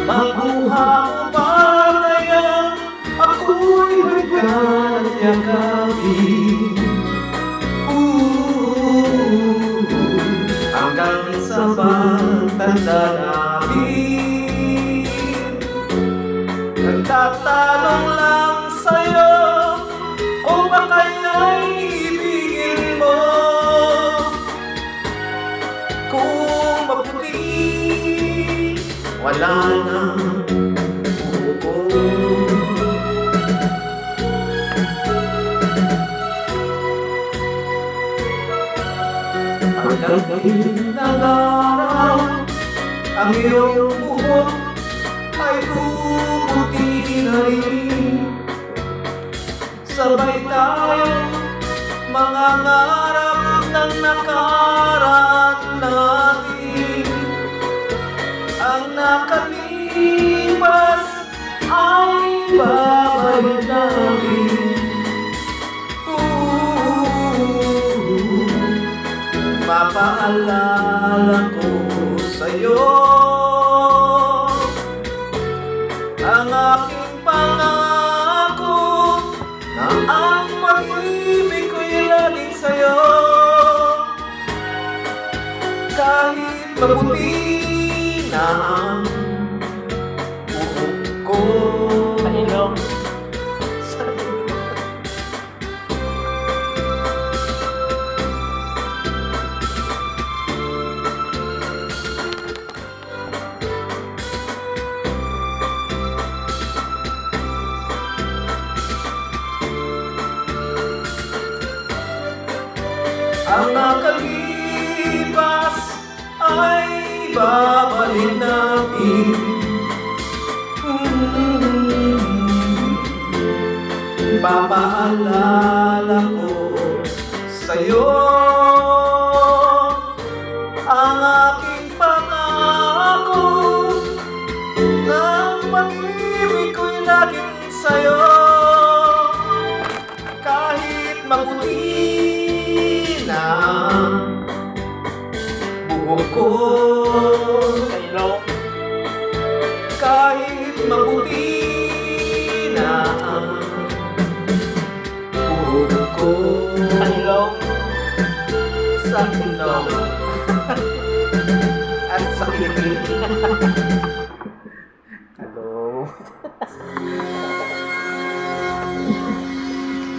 Makuha mo ba kaya ako'y hanggang yakapin? Hanggang sa pagtanda namin. Nagtatanong lang sa'yo kung ba kaya'y ibigin mo. Kung maputi, wala nang buko. Hanggang hinangaraw ang iyong buhok ay puputi na rin. Sabay tayong mga ngarap ng nakaraan natin. Ang nakalipas ay babalik natin. Papaalala ko sa'yo ang aking pangako na ang pag-ibig ko'y laging sa'yo. Kahit maputi na ang buhok ko. Panilong. Ang nakalipas ay babalik natin. Papaalala ko sa'yo ang aking pangako ng pag-ibig ko'y laging sa'yo. Kahit maputi na ang buhok ko, Panilong. kahit maputi na ang buhok ko, Panilong. sa ilong at sa kilig. Hello.